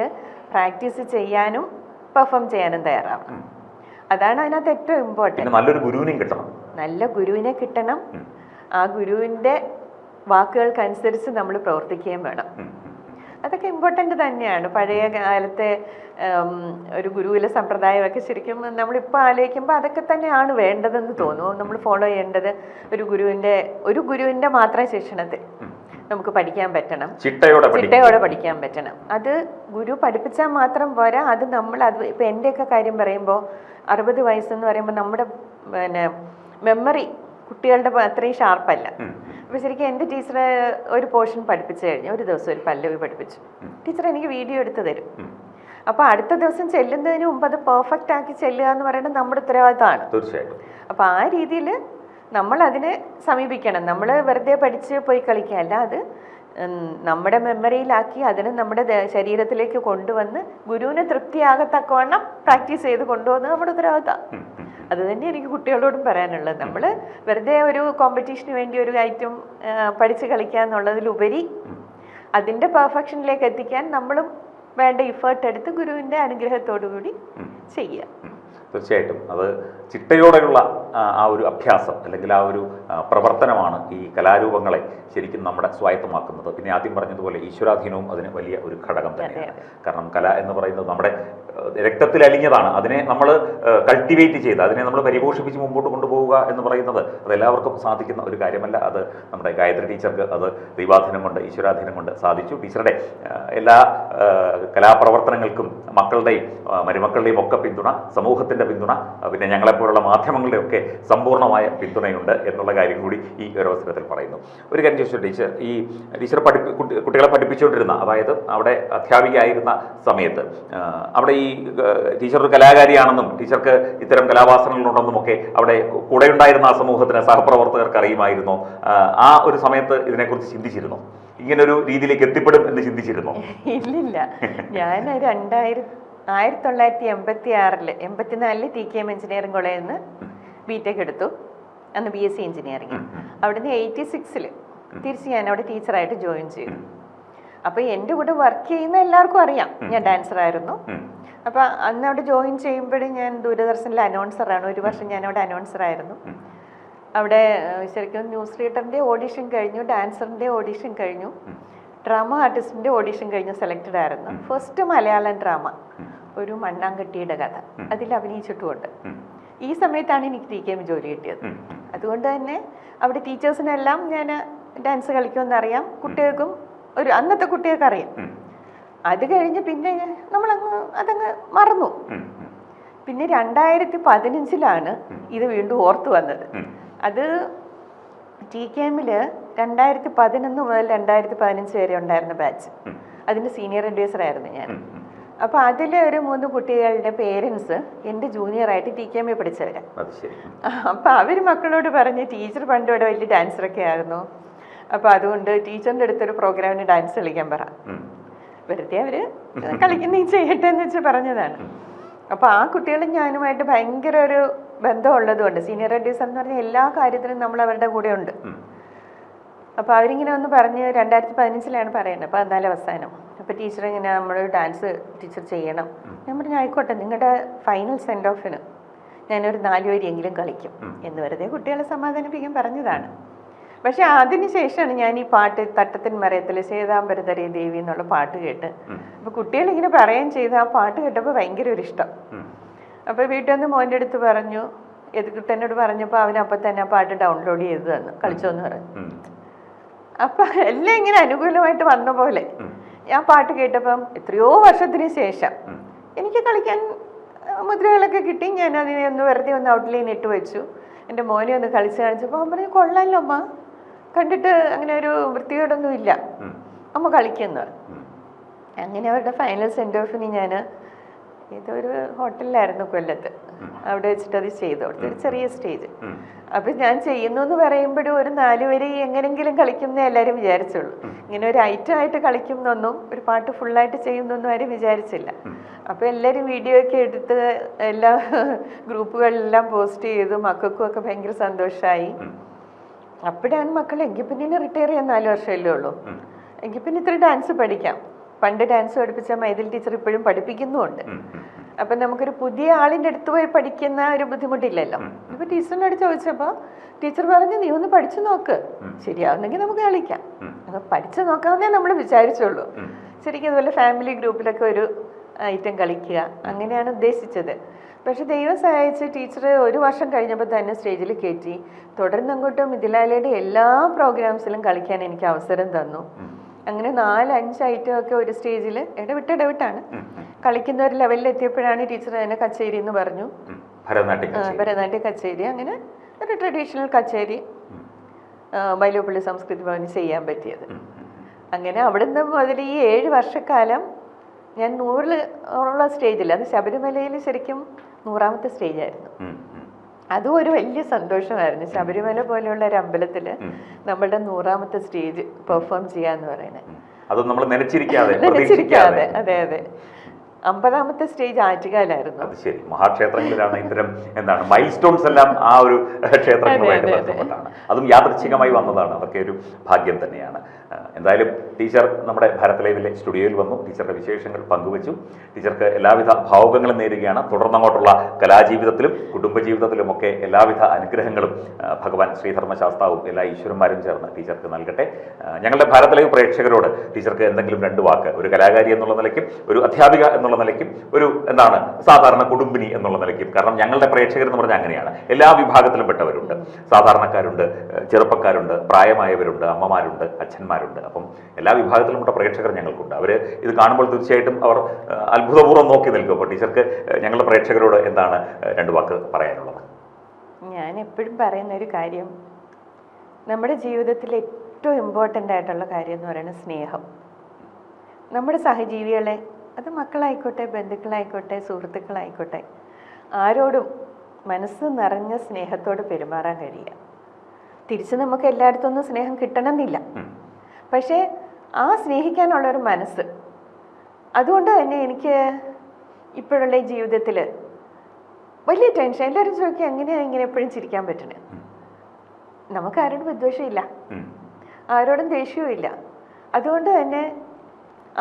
പ്രാക്ടീസ് ചെയ്യാനും പെർഫോം ചെയ്യാനും തയ്യാറാവണം. അതാണ് അതിനകത്ത് ഏറ്റവും ഇമ്പോർട്ടൻറ്റ്. നല്ലൊരു ഗുരുവിനെയും കിട്ടണം. നല്ല ഗുരുവിനെ കിട്ടണം. ആ ഗുരുവിൻ്റെ വാക്കുകൾക്കനുസരിച്ച് നമ്മൾ പ്രവർത്തിക്കുകയും വേണം. അത് അതൊക്കെ ഇമ്പോർട്ടൻ്റ് തന്നെയാണ്. പഴയ കാലത്തെ ഒരു ഗുരുകുല സമ്പ്രദായമൊക്കെ ശരിക്കും നമ്മളിപ്പോൾ ആലോചിക്കുമ്പോൾ അതൊക്കെ തന്നെയാണ് വേണ്ടതെന്ന് തോന്നുന്നു. നമ്മൾ ഫോളോ ചെയ്യേണ്ടത് ഒരു ഗുരുവിൻ്റെ മാത്രം ശിക്ഷണത്തിൽ നമുക്ക് പഠിക്കാൻ പറ്റണം, ചിട്ടയോടെ പഠിക്കാൻ പറ്റണം. അത് ഗുരു പഠിപ്പിച്ചാൽ മാത്രം പോരാ, അത് ഇപ്പം എൻ്റെയൊക്കെ കാര്യം പറയുമ്പോൾ 60 വയസ്സെന്ന് പറയുമ്പോൾ നമ്മുടെ മെമ്മറി കുട്ടികളുടെ അത്രയും ഷാർപ്പല്ല. അപ്പോൾ ശരിക്കും എൻ്റെ ടീച്ചർ ഒരു പോർഷൻ പഠിപ്പിച്ചു കഴിഞ്ഞു, ഒരു ദിവസം ഒരു പല്ലവി പഠിപ്പിച്ചു. ടീച്ചർ എനിക്ക് വീഡിയോ എടുത്ത് തരും. അപ്പോൾ അടുത്ത ദിവസം ചെല്ലുന്നതിന് മുമ്പ് അത് പെർഫെക്റ്റ് ആക്കി ചെല്ലുക എന്ന് പറയുന്നത് നമ്മുടെ ഉത്തരവാദിത്തമാണ്. തീർച്ചയായിട്ടും. അപ്പോൾ ആ രീതിയിൽ നമ്മൾ അതിനെ സമീപിക്കണം. നമ്മൾ വെറുതെ പഠിച്ച് പോയി കളിക്കുകയല്ല, അത് നമ്മുടെ മെമ്മറിയിലാക്കി അതിനെ നമ്മുടെ ശരീരത്തിലേക്ക് കൊണ്ടുവന്ന് ഗുരുവിനെ തൃപ്തിയാകത്തക്കവണ്ണം പ്രാക്ടീസ് ചെയ്ത് കൊണ്ടുപോകുന്നത് നമ്മുടെ ഉത്തരവാദിത്തമാണ്. അത് തന്നെ എനിക്ക് കുട്ടികളോടും പറയാനുള്ളത്. നമ്മൾ വെറുതെ ഒരു കോമ്പറ്റീഷന് വേണ്ടി ഒരു ഐറ്റം പഠിച്ച് കളിക്കുക എന്നുള്ളതിലുപരി അതിൻ്റെ പെർഫെക്ഷനിലേക്ക് എത്തിക്കാൻ നമ്മളും വേണ്ട ഇഫേർട്ട് എടുത്ത് ഗുരുവിൻ്റെ അനുഗ്രഹത്തോടു കൂടി ചെയ്യുക. തീർച്ചയായിട്ടും അത് ചിട്ടയോടെയുള്ള ആ ഒരു അഭ്യാസം അല്ലെങ്കിൽ ആ ഒരു പ്രവർത്തനമാണ് ഈ കലാരൂപങ്ങളെ ശരിക്കും നമ്മുടെ സ്വായത്തമാക്കുന്നത്. പിന്നെ ആദ്യം പറഞ്ഞതുപോലെ ഈശ്വരാധീനവും അതിന് വലിയ ഒരു ഘടകം തന്നെയാണ്. കാരണം കല എന്ന് പറയുന്നത് നമ്മുടെ രക്തത്തിൽ അലിഞ്ഞതാണ്. അതിനെ നമ്മൾ കൾട്ടിവേറ്റ് ചെയ്ത് അതിനെ നമ്മൾ പരിപോഷിപ്പിച്ച് മുമ്പോട്ട് കൊണ്ടുപോവുക എന്ന് പറയുന്നത് അതെല്ലാവർക്കും സാധിക്കുന്ന ഒരു കാര്യമല്ല. അത് നമ്മുടെ ഗായത്രി ടീച്ചർക്ക് അത് ദൈവാധീനം കൊണ്ട് ഈശ്വരാധീനം കൊണ്ട് സാധിച്ചു. ടീച്ചറുടെ എല്ലാ കലാപ്രവർത്തനങ്ങൾക്കും മക്കളുടെയും മരുമക്കളുടെയും ഒക്കെ പിന്തുണ, സമൂഹത്തിൻ്റെ പിന്തുണ, പിന്നെ ഞങ്ങളെപ്പോലുള്ള മാധ്യമങ്ങളുടെ ഒക്കെ സമ്പൂർണ്ണമായ പിന്തുണയുണ്ട് എന്നുള്ള കാര്യം കൂടി ഈ ഒരു അവസരത്തിൽ പറയുന്നു. ഒരു കാര്യം ചോദിച്ചു, ടീച്ചർ കുട്ടികളെ പഠിപ്പിച്ചുകൊണ്ടിരുന്ന, അതായത് അവിടെ അധ്യാപികയായിരുന്ന സമയത്ത് അവിടെ ഈ ടീച്ചർ ഒരു കലാകാരിയാണെന്നും ടീച്ചർക്ക് ഇത്തരം കലാവാസനകളുണ്ടെന്നും ഒക്കെ അവിടെ കൂടെയുണ്ടായിരുന്ന ആ സമൂഹത്തിന് സഹപ്രവർത്തകർക്ക് അറിയുമായിരുന്നോ? ആ ഒരു സമയത്ത് ഇതിനെക്കുറിച്ച് ചിന്തിച്ചിരുന്നോ? ഇങ്ങനൊരു രീതിയിലേക്ക് എത്തിപ്പെടും എന്ന് ചിന്തിച്ചിരുന്നോ? ഇല്ലില്ല. ഞാൻ 1984 TKM എഞ്ചിനീയറിംഗ് കോളേജിൽ നിന്ന് BTech എടുത്തു. അന്ന് BSc എഞ്ചിനീയറിംഗ്. അവിടുന്ന് 86 തിരിച്ച് ഞാൻ അവിടെ ടീച്ചറായിട്ട് ജോയിൻ ചെയ്തു. അപ്പോൾ എൻ്റെ കൂടെ വർക്ക് ചെയ്യുന്ന എല്ലാവർക്കും അറിയാം ഞാൻ ഡാൻസറായിരുന്നു. അപ്പോൾ അന്ന് അവിടെ ജോയിൻ ചെയ്യുമ്പോഴും ഞാൻ ദൂരദർശനിലെ അനൗൺസറാണ്. ഒരു വർഷം ഞാൻ അവിടെ അനൗൺസറായിരുന്നു. അവിടെ ശരിക്കും ന്യൂസ് റീഡറിൻ്റെ ഓഡിഷൻ കഴിഞ്ഞു, ഡാൻസറിൻ്റെ ഓഡിഷൻ കഴിഞ്ഞു, ഡ്രാമ ആർട്ടിസ്റ്റിൻ്റെ ഓഡിഷൻ കഴിഞ്ഞ് സെലക്റ്റഡ് ആയിരുന്നു. ഫസ്റ്റ് മലയാളം ഡ്രാമ ഒരു മണ്ണാങ്കട്ടിയുടെ കഥ, അതിൽ അഭിനയിച്ചിട്ടുമുണ്ട്. ഈ സമയത്താണ് എനിക്ക് TKM ജോലി കിട്ടിയത്. അതുകൊണ്ട് തന്നെ അവിടെ ടീച്ചേഴ്സിനെല്ലാം ഞാൻ ഡാൻസ് കളിക്കുമെന്നറിയാം, കുട്ടികൾക്കും അന്നത്തെ കുട്ടികൾക്ക് അറിയാം. അത് കഴിഞ്ഞ് പിന്നെ അതങ്ങ് മറന്നു. പിന്നെ 2015 ഇത് വീണ്ടും ഓർത്തു വന്നത്. അത് TKM-ൽ 2011 മുതൽ 2015 വരെ ഉണ്ടായിരുന്ന ബാച്ച്, അതിൻ്റെ സീനിയർ അഡ്വൈസറായിരുന്നു ഞാൻ. അപ്പോൾ അതിൽ ഒരു 3 കുട്ടികളുടെ പേരൻസ് എൻ്റെ ജൂനിയറായിട്ട് TKM-ൽ പഠിച്ചവരാണ്. അപ്പോൾ അവർ മക്കളോട് പറഞ്ഞ് ടീച്ചർ പണ്ട് ഇവിടെ വലിയ ഡാൻസറൊക്കെ ആയിരുന്നു, അപ്പോൾ അതുകൊണ്ട് ടീച്ചറിൻ്റെ അടുത്തൊരു പ്രോഗ്രാമിന് ഡാൻസ് കളിക്കാൻ പറ, വെറുതെ അവർ കളിക്കുന്ന ചെയ്യട്ടെ എന്ന് വെച്ച് പറഞ്ഞതാണ്. അപ്പോൾ ആ കുട്ടികളും ഞാനുമായിട്ട് ഭയങ്കര ഒരു ബന്ധമുള്ളതുകൊണ്ട് സീനിയർ അഡ്വൈസർ എന്ന് പറഞ്ഞാൽ എല്ലാ കാര്യത്തിലും നമ്മൾ അവരുടെ കൂടെ ഉണ്ട്. അപ്പോൾ അവരിങ്ങനെ ഒന്ന് പറഞ്ഞ് 2015 പറയുന്നത്. അപ്പോൾ എന്നാലും അവസാനം അപ്പോൾ ടീച്ചർ ഇങ്ങനെ നമ്മളൊരു ഡാൻസ് ടീച്ചർ ചെയ്യണം. ഞാൻ പറഞ്ഞു ആയിക്കോട്ടെ, നിങ്ങളുടെ ഫൈനൽ സെൻഡ് ഓഫിന് ഞാനൊരു 4 വരിയെങ്കിലും കളിക്കും എന്ന് വെറുതെ കുട്ടികളെ സമാധാനിപ്പിക്കാൻ പറഞ്ഞതാണ്. പക്ഷെ അതിനുശേഷമാണ് ഞാൻ ഈ പാട്ട് തട്ടത്തിൻ മറയത്തിൽ സേതാംബരതരേ ദേവി എന്നുള്ള പാട്ട് കേട്ട്, അപ്പോൾ കുട്ടികളിങ്ങനെ പറയുകയും ചെയ്ത് ആ പാട്ട് കേട്ടപ്പോൾ ഭയങ്കര ഒരു ഇഷ്ടം. അപ്പോൾ വീട്ടിൽ നിന്ന് മോൻ്റെ അടുത്ത് പറഞ്ഞു, എതിർക്കുട്ടനോട് പറഞ്ഞപ്പോൾ അവനപ്പം തന്നെ ആ പാട്ട് ഡൗൺലോഡ് ചെയ്ത് തന്നു, കളിച്ചോന്ന് പറഞ്ഞു. അപ്പം എല്ലാം ഇങ്ങനെ അനുകൂലമായിട്ട് വന്ന പോലെ ഞാൻ പാട്ട് കേട്ടപ്പം എത്രയോ വർഷത്തിന് ശേഷം എനിക്ക് കളിക്കാൻ മുദ്രകളൊക്കെ കിട്ടി. ഞാൻ അതിനെ വെറുതെ ഔട്ട്ലൈൻ ഇട്ട് വെച്ചു. എൻ്റെ മോനെ ഒന്ന് കളിച്ച് കാണിച്ചപ്പോൾ അവൻ പറഞ്ഞു കൊള്ളാമല്ലോ അമ്മ, കണ്ടിട്ട് അങ്ങനെ ഒരു വൃത്തികേടൊന്നും ഇല്ല, അമ്മ കളിക്കുന്നു. അങ്ങനെ അവരുടെ ഫൈനൽ സെൻഡ് ഓഫിന് ഞാൻ ഇതൊരു ഹോട്ടലിലായിരുന്നു കൊല്ലത്ത്, അവിടെ വെച്ചിട്ട് അത് ചെയ്തു. അവിടുത്തെ ഒരു ചെറിയ സ്റ്റേജ്. അപ്പം ഞാൻ ചെയ്യുന്നു എന്ന് പറയുമ്പോഴും ഒരു 4 വരി എങ്ങനെങ്കിലും കളിക്കുന്ന എല്ലാവരും വിചാരിച്ചുള്ളൂ. ഇങ്ങനെ ഒരു ഐറ്റമായിട്ട് കളിക്കുന്നൊന്നും, ഒരു പാട്ട് ഫുള്ളായിട്ട് ചെയ്യുന്നൊന്നും ആരും വിചാരിച്ചില്ല. അപ്പോൾ എല്ലാവരും വീഡിയോ ഒക്കെ എടുത്ത് എല്ലാ ഗ്രൂപ്പുകളിലെല്ലാം പോസ്റ്റ് ചെയ്തു. മക്കൾക്കും ഒക്കെ ഭയങ്കര സന്തോഷമായി. അപ്പോഴാണ് മക്കൾ എങ്കിൽ പിന്നെ റിട്ടയർ ചെയ്യാൻ 4 വർഷമല്ലേ ഉള്ളൂ, എങ്കിൽ പിന്നെ ഇത്ര ഡാൻസ് പഠിക്കാം. പണ്ട് ഡാൻസ് പഠിപ്പിച്ച മൈഥിലി ടീച്ചർ ഇപ്പോഴും പഠിപ്പിക്കുന്നുമുണ്ട്. അപ്പം നമുക്കൊരു പുതിയ ആളിൻ്റെ അടുത്ത് പോയി പഠിക്കുന്ന ഒരു ബുദ്ധിമുട്ടില്ലല്ലോ. ഇപ്പോൾ ടീച്ചറിനോട് ചോദിച്ചപ്പോൾ ടീച്ചർ പറഞ്ഞു നീ ഒന്ന് പഠിച്ചു നോക്ക്, ശരിയാവുന്നെങ്കിൽ നമുക്ക് കളിക്കാം. അപ്പം പഠിച്ചു നോക്കാമെന്നേ നമ്മൾ വിചാരിച്ചുള്ളൂ. ശരിക്കും അതുപോലെ ഫാമിലി ഗ്രൂപ്പിലൊക്കെ ഒരു ഐറ്റം കളിക്കുക അങ്ങനെയാണ് ഉദ്ദേശിച്ചത്. പക്ഷെ ദൈവം സഹായിച്ച് ടീച്ചർ ഒരു വർഷം കഴിഞ്ഞപ്പോൾ തന്നെ സ്റ്റേജിൽ കയറ്റി തുടർന്ന് അങ്ങോട്ടും മിഥിലാലയുടെ എല്ലാ പ്രോഗ്രാംസിലും കളിക്കാൻ എനിക്ക് അവസരം തന്നു. അങ്ങനെ 4-5 ഐറ്റം ഒക്കെ ഒരു സ്റ്റേജിൽ ഇടവിട്ടാണ് കളിക്കുന്ന ഒരു ലെവലിൽ എത്തിയപ്പോഴാണ് ടീച്ചർ തന്നെ കച്ചേരി എന്ന് പറഞ്ഞു. ഭരതനാട്യ കച്ചേരി, അങ്ങനെ ഒരു ട്രഡീഷണൽ കച്ചേരി വൈലോപ്പള്ളി സംസ്കൃതി ഭവനിൽ ചെയ്യാൻ പറ്റിയത്. അങ്ങനെ അവിടുന്ന് മുതൽ ഈ 7 വർഷക്കാലം ഞാൻ 100 സ്റ്റേജിൽ, അത് ശബരിമലയിൽ ശരിക്കും 100ാമത്തെ സ്റ്റേജായിരുന്നു. അതും ഒരു വലിയ സന്തോഷമായിരുന്നു. ശബരിമല പോലെയുള്ള ഒരു അമ്പലത്തിൽ നമ്മളുടെ 100ാമത്തെ സ്റ്റേജ് പെർഫോം ചെയ്യാന്ന് പറയുന്നത്. നനച്ചിരിക്കാതെ. അതെ അതെ. 50ാമത്തെ സ്റ്റേജ് ആറ്റുകാലായിരുന്നു. അത് ശരി, മഹാക്ഷേത്രങ്ങളിലാണ് ഇത്തരം എന്താണ് മൈൽ സ്റ്റോൺസ് എല്ലാം ആ ഒരു ക്ഷേത്രങ്ങളുമായിട്ട് ബന്ധപ്പെട്ടാണ്. അതും യാദൃച്ഛികമായി വന്നതാണ്. അതൊക്കെ ഒരു ഭാഗ്യം തന്നെയാണ്. എന്തായാലും ടീച്ചർ നമ്മുടെ ഭാരത് ലൈവിലെ സ്റ്റുഡിയോയിൽ വന്നു, ടീച്ചറുടെ വിശേഷങ്ങൾ പങ്കുവച്ചു. ടീച്ചർക്ക് എല്ലാവിധ ഭാവുകങ്ങളും നേരുകയാണ്. തുടർന്നങ്ങോട്ടുള്ള കലാജീവിതത്തിലും കുടുംബജീവിതത്തിലും ഒക്കെ എല്ലാവിധ അനുഗ്രഹങ്ങളും ഭഗവാൻ ശ്രീധർമ്മശാസ്താവും എല്ലാ ഈശ്വരന്മാരും ചേർന്ന് ടീച്ചർക്ക് നൽകട്ടെ. ഞങ്ങളുടെ ഭാരത് ലൈവ് പ്രേക്ഷകരോട് ടീച്ചർക്ക് എന്തെങ്കിലും 2 വാക്ക്, ഒരു കലാകാരി എന്നുള്ള നിലയ്ക്കും ഒരു അധ്യാപിക എന്നുള്ള നിലയ്ക്കും ഒരു എന്താണ് സാധാരണ കുടുംബിനി എന്നുള്ള നിലയ്ക്കും, കാരണം ഞങ്ങളുടെ പ്രേക്ഷകർ എന്ന് പറഞ്ഞാൽ അങ്ങനെയാണ്, എല്ലാ വിഭാഗത്തിലും പെട്ടവരുണ്ട്. സാധാരണക്കാരുണ്ട്, ചെറുപ്പക്കാരുണ്ട്, പ്രായമായവരുണ്ട്, അമ്മമാരുണ്ട്, അച്ഛന്മാരുണ്ട്. അപ്പം എല്ലാ വിഭാഗത്തിലുമുള്ള പ്രേക്ഷകർ ഞങ്ങൾക്കുണ്ട്. അവർ ഇത് കാണുമ്പോൾ തീർച്ചയായിട്ടും അവർ അത്ഭുതപൂർവ്വം നോക്കി നിൽക്കും. അപ്പോൾ ടീച്ചർക്ക് ഞങ്ങളുടെ പ്രേക്ഷകരോട് എന്താണ് 2 വാക്ക് പറയാനുള്ളത്? ഞാൻ എപ്പോഴും പറയുന്ന ഒരു കാര്യം, നമ്മുടെ ജീവിതത്തിൽ ഏറ്റവും ഇമ്പോർട്ടൻ്റ് ആയിട്ടുള്ള കാര്യം എന്ന് പറയുന്നത് സ്നേഹം. നമ്മുടെ സഹജീവികളെ, അത് മക്കളായിക്കോട്ടെ, ബന്ധുക്കളായിക്കോട്ടെ, സുഹൃത്തുക്കളായിക്കോട്ടെ, ആരോടും മനസ്സ് നിറഞ്ഞ സ്നേഹത്തോട് പെരുമാറാൻ കഴിയുക. തിരിച്ച് നമുക്ക് എല്ലായിടത്തുനിന്നും സ്നേഹം കിട്ടണമെന്നില്ല, പക്ഷേ ആ സ്നേഹിക്കാനുള്ളൊരു മനസ്സ്. അതുകൊണ്ട് തന്നെ എനിക്ക് ഇപ്പോഴുള്ള ഈ ജീവിതത്തിൽ വലിയ ടെൻഷൻ. എല്ലാവരും ചോദിക്കുക എങ്ങനെയാണ് ഇങ്ങനെ എപ്പോഴും ചിരിക്കാൻ പറ്റണേ? നമുക്ക് ആരോടും വിദ്വേഷമില്ല, ആരോടും ദേഷ്യവും ഇല്ല. അതുകൊണ്ട് തന്നെ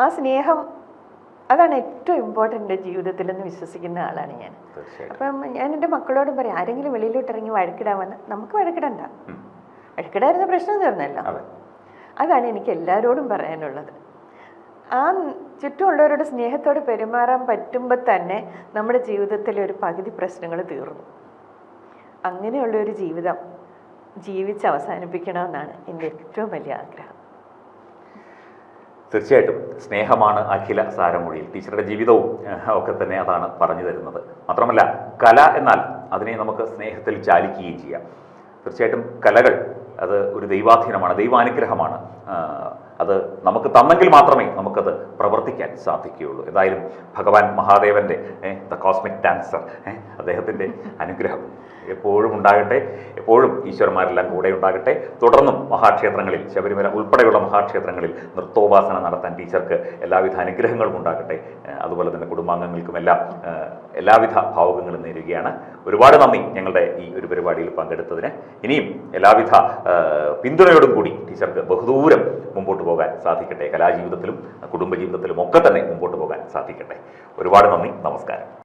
ആ സ്നേഹം, അതാണ് ഏറ്റവും ഇമ്പോർട്ടൻ്റ് ജീവിതത്തിൽ എന്ന് വിശ്വസിക്കുന്ന ആളാണ് ഞാൻ. അപ്പം ഞാൻ എൻ്റെ മക്കളോടും പറയും, ആരെങ്കിലും വെളിയിലോട്ട് ഇറങ്ങി വഴക്കിടാൻ വന്ന് നമുക്ക് വഴക്കിടണ്ട, വഴക്കിടായിരുന്ന പ്രശ്നം തീർന്നല്ലോ. അതാണ് എനിക്ക് എല്ലാവരോടും പറയാനുള്ളത്. ആ ചുറ്റുമുള്ളവരോട് സ്നേഹത്തോടെ പെരുമാറാൻ പറ്റുമ്പോൾ തന്നെ നമ്മുടെ ജീവിതത്തിലെ ഒരു പകുതി പ്രശ്നങ്ങൾ തീർന്നു. അങ്ങനെയുള്ളൊരു ജീവിതം ജീവിച്ച് അവസാനിപ്പിക്കണമെന്നാണ് എൻ്റെ ഏറ്റവും വലിയ ആഗ്രഹം. തീർച്ചയായിട്ടും സ്നേഹമാണ് അഖില സാരമൊഴിയിൽ. ടീച്ചറുടെ ജീവിതവും ഒക്കെ തന്നെ അതാണ് പറഞ്ഞു തരുന്നത്. മാത്രമല്ല കല എന്നാൽ അതിനെ നമുക്ക് സ്നേഹത്തിൽ ചാലിക്കുകയും ചെയ്യാം. തീർച്ചയായിട്ടും കലകൾ അത് ഒരു ദൈവാധീനമാണ്, ദൈവാനുഗ്രഹമാണ്. അത് നമുക്ക് തന്നെങ്കിൽ മാത്രമേ നമുക്കത് പ്രവർത്തിക്കാൻ സാധിക്കുകയുള്ളൂ. ഏതായാലും ഭഗവാൻ മഹാദേവൻ്റെ ദ കോസ്മിക് ഡാൻസർ അദ്ദേഹത്തിൻ്റെ അനുഗ്രഹം എപ്പോഴും ഉണ്ടാകട്ടെ. എപ്പോഴും ഈശ്വരന്മാരെല്ലാം കൂടെ ഉണ്ടാകട്ടെ. തുടർന്നും മഹാക്ഷേത്രങ്ങളിൽ, ശബരിമല ഉൾപ്പെടെയുള്ള മഹാക്ഷേത്രങ്ങളിൽ നൃത്തോപാസന നടത്താൻ ടീച്ചർക്ക് എല്ലാവിധ അനുഗ്രഹങ്ങളും ഉണ്ടാകട്ടെ. അതുപോലെ തന്നെ കുടുംബാംഗങ്ങൾക്കും എല്ലാം എല്ലാവിധ ഭാവുകങ്ങളും നേരുകയാണ്. ഒരുപാട് നന്ദി ഞങ്ങളുടെ ഈ ഒരു പരിപാടിയിൽ പങ്കെടുത്തതിന്. ഇനിയും എല്ലാവിധ പിന്തുണയോടും കൂടി ടീച്ചർക്ക് ബഹുദൂരം മുമ്പോട്ട് പോകാൻ സാധിക്കട്ടെ. കലാജീവിതത്തിലും കുടുംബജീവിതത്തിലും ഒക്കെ തന്നെ മുമ്പോട്ട് പോകാൻ സാധിക്കട്ടെ. ഒരുപാട് നന്ദി. നമസ്കാരം.